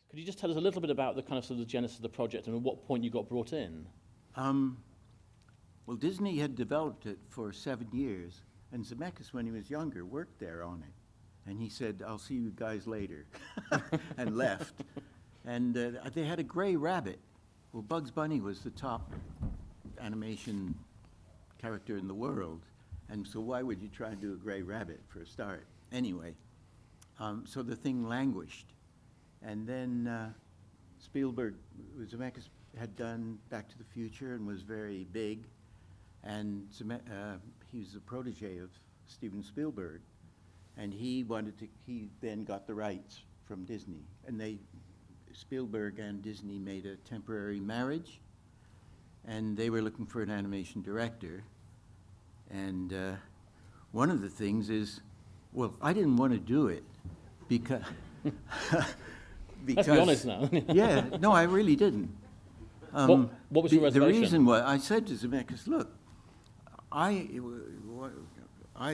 Could you just tell us a little bit about the kind of sort of genesis of the project and at what point you got brought in? Well, Disney had developed it for 7 years, and Zemeckis, when he was younger, worked there on it. And he said, "I'll see you guys later," and left. And they had a gray rabbit. Well, Bugs Bunny was the top animation character in the world, and so why would you try and do a gray rabbit for a start? Anyway, so the thing languished. And then Zemeckis had done Back to the Future and was very big, and he was a protege of Steven Spielberg, and he then got the rights from Disney, and Spielberg and Disney made a temporary marriage, and they were looking for an animation director, and one of the things is, well, I didn't want to do it because Let's be honest now. Yeah, no, I really didn't. What was your reservation? The reason why I said to Zemeckis, look, I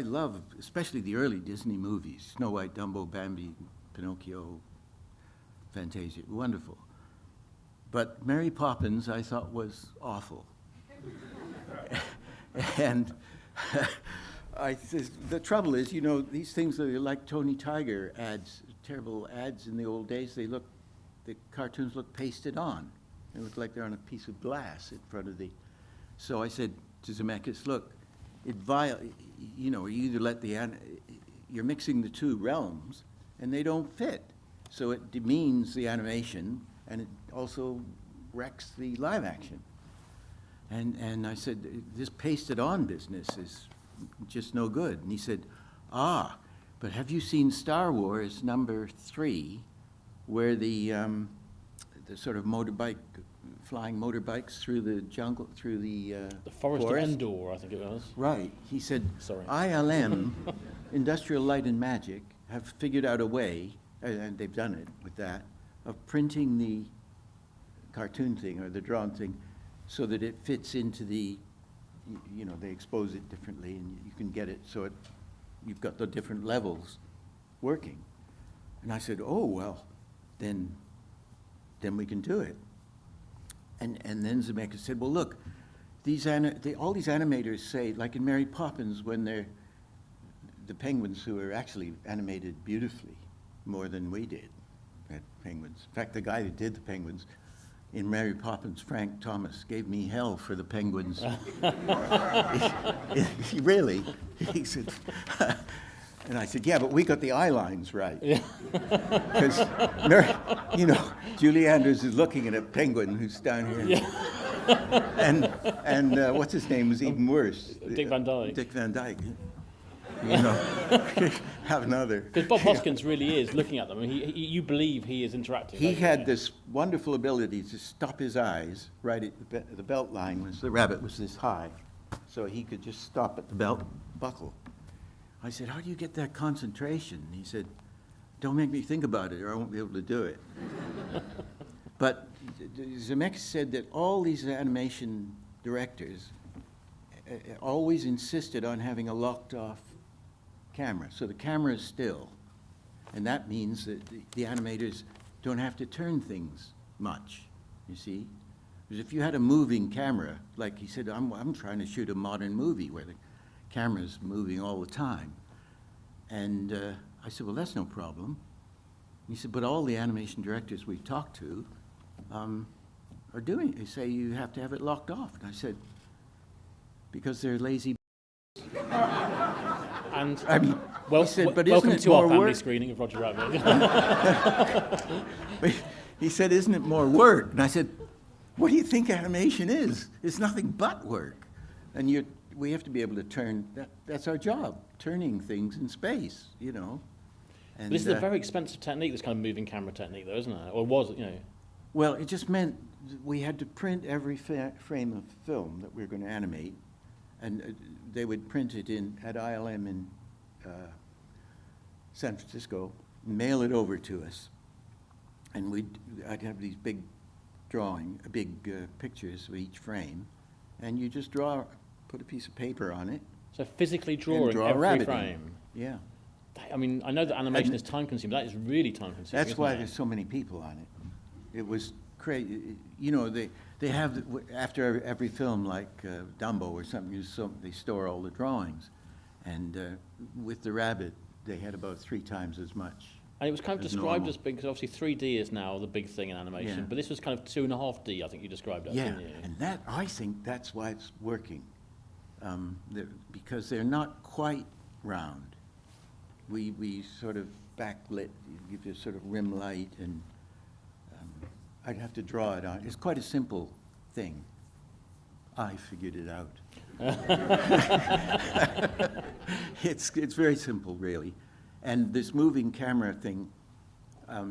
love, especially the early Disney movies, Snow White, Dumbo, Bambi, Pinocchio, Fantasia, wonderful. But Mary Poppins I thought was awful. And the trouble is, you know, these things are like Tony Tiger ads, terrible ads in the old days. The cartoons look pasted on. They look like they're on a piece of glass in front of the. So I said to Zemeckis, look, you know, you either let you're mixing the two realms, and they don't fit. So it demeans the animation, and it also wrecks the live action. And I said, this pasted on business is just no good. And he said, but have you seen Star Wars #3, where the sort of flying motorbikes through the jungle, through the forest of Endor, I think it was. Right. He said, sorry. ILM, Industrial Light and Magic, have figured out a way, and they've done it with that, of printing the cartoon thing or the drawn thing so that it fits into the, you know, they expose it differently and you can get it so you've got the different levels working. And I said, oh, well, then we can do it. And then Zemeckis said, well, look, all these animators say, like in Mary Poppins, when the penguins who are actually animated beautifully, more than we did at penguins. In fact, the guy that did the penguins in Mary Poppins, Frank Thomas, gave me hell for the penguins. Really, he said, and I said, yeah, but we got the eye lines right. Because, you know, Julie Andrews is looking at a penguin who's down here. Yeah. And what's his name was even worse. Dick Van Dyke. Dick Van Dyke. You know, have another. Because Bob Hoskins really is looking at them. I mean, you believe he is interactive. He had this wonderful ability to stop his eyes right at the belt line. The rabbit was this high, so he could just stop at the belt buckle. I said, how do you get that concentration? And he said, don't make me think about it or I won't be able to do it. But Zemeckis said that all these animation directors always insisted on having a locked-off camera. So the camera is still, and that means that the animators don't have to turn things much, you see? Because if you had a moving camera, like he said, I'm trying to shoot a modern movie where the camera's moving all the time. And I said, well, that's no problem. He said, but all the animation directors we've talked to are doing it. They say you have to have it locked off. And I said, because they're lazy. And I mean, he said, but welcome isn't it to our more family work? screening of Roger Rabbit. He said, isn't it more work? And I said, what do you think animation is? It's nothing but work. And we have to be able to turn, that's our job, turning things in space, you know. And this is a very expensive technique, this kind of moving camera technique, though, isn't it? Or was it, you know? Well, it just meant we had to print every frame of film that we were going to animate, and they would print it at ILM in San Francisco, mail it over to us, and I'd have these big pictures of each frame, and you just put a piece of paper on it. So physically drawing draw every frame. In. Yeah. I mean, I know that animation is time-consuming, but that is really time-consuming. That's why there's so many people on it. It was crazy. You know, they have, after every film, like Dumbo or something, they store all the drawings. And with the rabbit, they had about 3 times as much. And it was kind of as described normal. as big, because obviously 3D is now the big thing in animation, Yeah. but this was kind of 2.5D, I think you described it, Yeah, didn't you? and that, I think that's why it's working. Because they're not quite round. We sort of backlit, you give you a sort of rim light, and I'd have to draw it on. It's quite a simple thing. I figured it out. It's very simple, really. And this moving camera thing,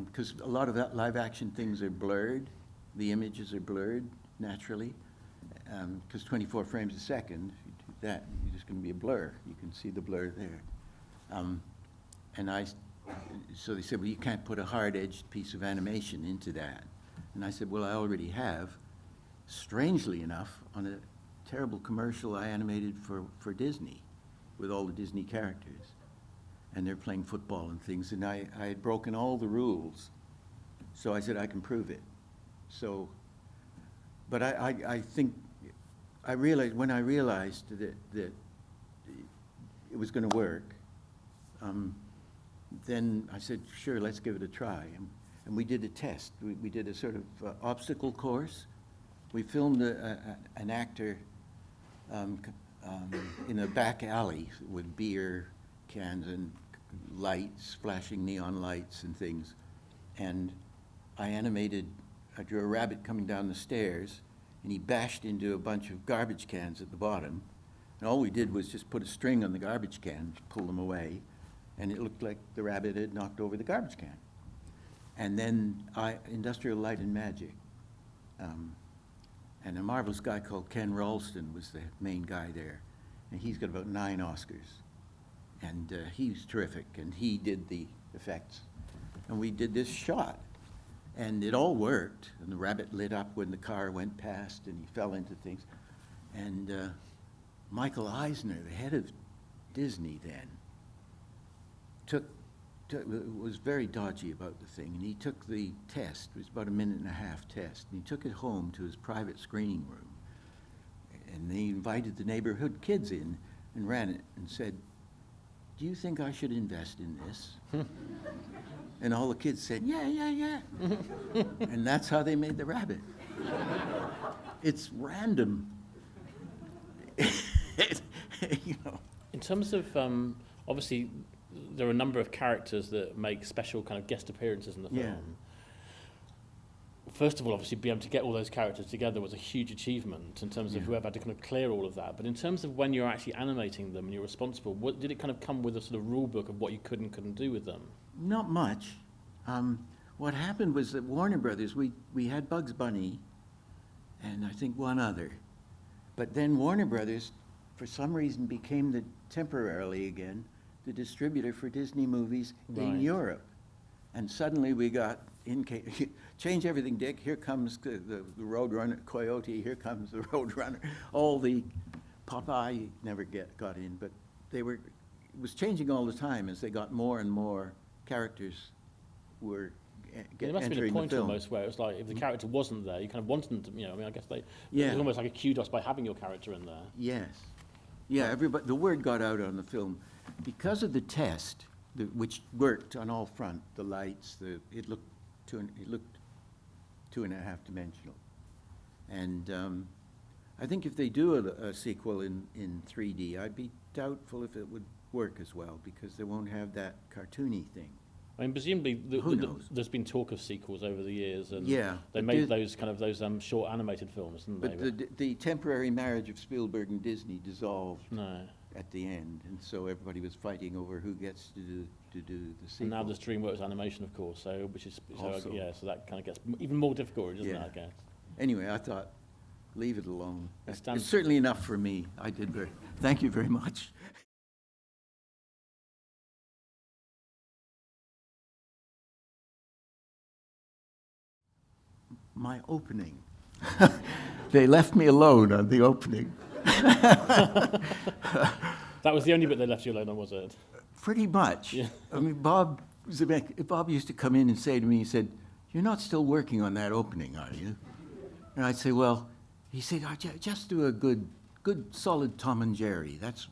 because a lot of that live action things are blurred, the images are blurred naturally, because 24 frames a second, if you do that, you're just going to be a blur. You can see the blur there. So they said, well, you can't put a hard-edged piece of animation into that. And I said, well, I already have. Strangely enough, on a terrible commercial I animated for Disney, with all the Disney characters. And they're playing football and things, and I had broken all the rules. So I said, I can prove it. So, but I think, when I realized that it was going to work, then I said, sure, let's give it a try. And we did a test. We did a sort of obstacle course. We filmed an actor in a back alley with beer cans and lights, flashing neon lights and things. And I drew a rabbit coming down the stairs, and he bashed into a bunch of garbage cans at the bottom. And all we did was just put a string on the garbage can, pull them away, and it looked like the rabbit had knocked over the garbage can. And then Industrial Light and Magic. And a marvelous guy called Ken Ralston was the main guy there. And he's got about 9 Oscars. And he's terrific, and he did the effects. And we did this shot, and it all worked. And the rabbit lit up when the car went past, and he fell into things. And Michael Eisner, the head of Disney then, was very dodgy about the thing, and he took the test. It was about a 1.5 minute test, and he took it home to his private screening room. And he invited the neighborhood kids in and ran it and said, do you think I should invest in this? And all the kids said, yeah, yeah, yeah. And that's how they made the rabbit. It's random. You know. In terms of, obviously, there are a number of characters that make special kind of guest appearances in the film. Yeah. First of all, obviously, being able to get all those characters together was a huge achievement in terms of whoever had to kind of clear all of that. But in terms of when you're actually animating them and you're responsible, did it kind of come with a sort of rule book of what you could and couldn't do with them? Not much. What happened was that Warner Brothers, we had Bugs Bunny and I think one other. But then Warner Brothers, for some reason, became temporarily again the distributor for Disney movies in Europe. And suddenly we got, change everything, Dick, here comes the Roadrunner, Coyote, here comes the Roadrunner. All the Popeye never got in, but it was changing all the time as they got more and more characters were There must have been a entering point the film. almost where it was like, if the character wasn't there, you kind of wanted them to, you know, I mean, I guess it was Yeah. almost like a kudos by having your character in there. Yes. Yeah, everybody, the word got out on the film. Because of the test, which worked on all front, the lights, it looked 2.5 dimensional. And I think if they do a sequel in 3D, I'd be doubtful if it would work as well, because they won't have that cartoony thing. I mean, presumably Who knows? there's been talk of sequels over the years, and Yeah, they but made those short animated films, didn't they? But the temporary marriage of Spielberg and Disney dissolved No. at the end, and so everybody was fighting over who gets to do the sequel. And now there's DreamWorks Animation, of course, so Also. so that kind of gets even more difficult, doesn't Yeah. it? I guess. Anyway, I thought, leave it alone. It stands- It's certainly enough for me. I did very. Thank you very much. My opening. They left me alone on the opening. That was the only bit they left you alone on, was it? Pretty much. Yeah. I mean, Bob used to come in and say to me, he said, "You're not still working on that opening, are you?" And I'd say, "Well," he said, "Just do a good solid Tom and Jerry. That's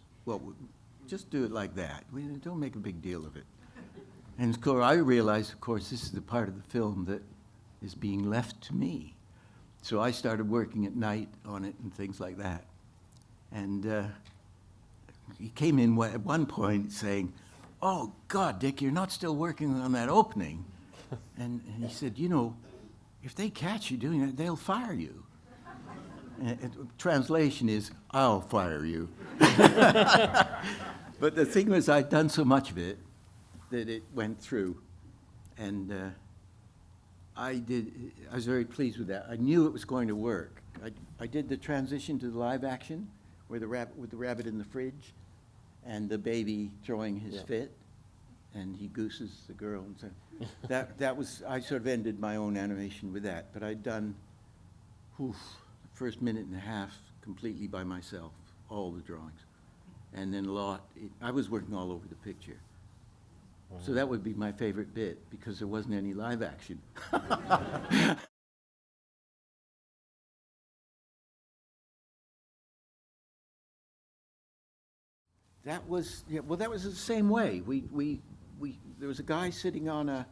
just do it like that. Don't make a big deal of it." And of course, I realized, of course, this is the part of the film that is being left to me. So I started working at night on it and things like that. And he came in at one point saying, "Oh, God, Dick, you're not still working on that opening." And he said, "You know, if they catch you doing it, they'll fire you." Translation is, "I'll fire you." But the thing was, I'd done so much of it that it went through. And I was very pleased with that. I knew it was going to work. I did the transition to the live action, where with the rabbit in the fridge, and the baby throwing his fit, and he gooses the girl. And so that was, I sort of ended my own animation with that. But I'd done, the first minute and a half completely by myself, all the drawings. And then I was working all over the picture. Wow. So that would be my favorite bit, because there wasn't any live action. That was the same way. There was a guy sitting on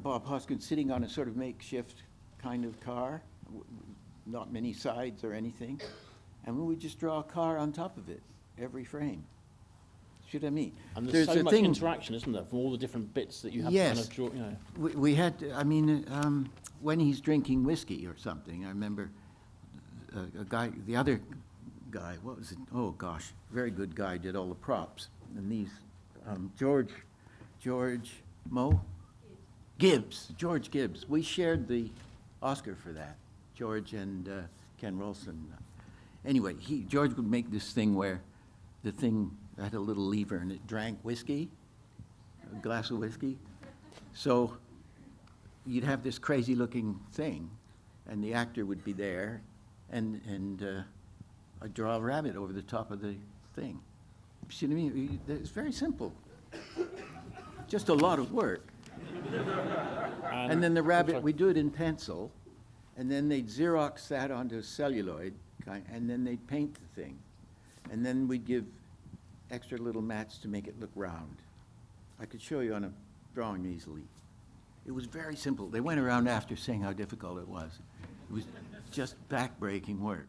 Bob Hoskins sitting on a sort of makeshift kind of car, not many sides or anything, and we would just draw a car on top of it every frame. See what I mean? And there's so much interaction, isn't there, from all the different bits that you have to kind of draw, We had, when he's drinking whiskey or something, I remember the other guy, what was it? Oh, gosh, very good guy, did all the props. And these, George Gibbs. We shared the Oscar for that, George and Ken Rolson. Anyway, George would make this thing where the thing had a little lever and it drank whiskey, a glass of whiskey. So you'd have this crazy looking thing, and the actor would be there, and I'd draw a rabbit over the top of the thing. See what I mean? It's very simple. Just a lot of work. And then the rabbit, we do it in pencil, and then they'd Xerox that onto celluloid, and then they'd paint the thing. And then we'd give extra little mats to make it look round. I could show you on a drawing easily. It was very simple. They went around after saying how difficult it was. It was just back-breaking work.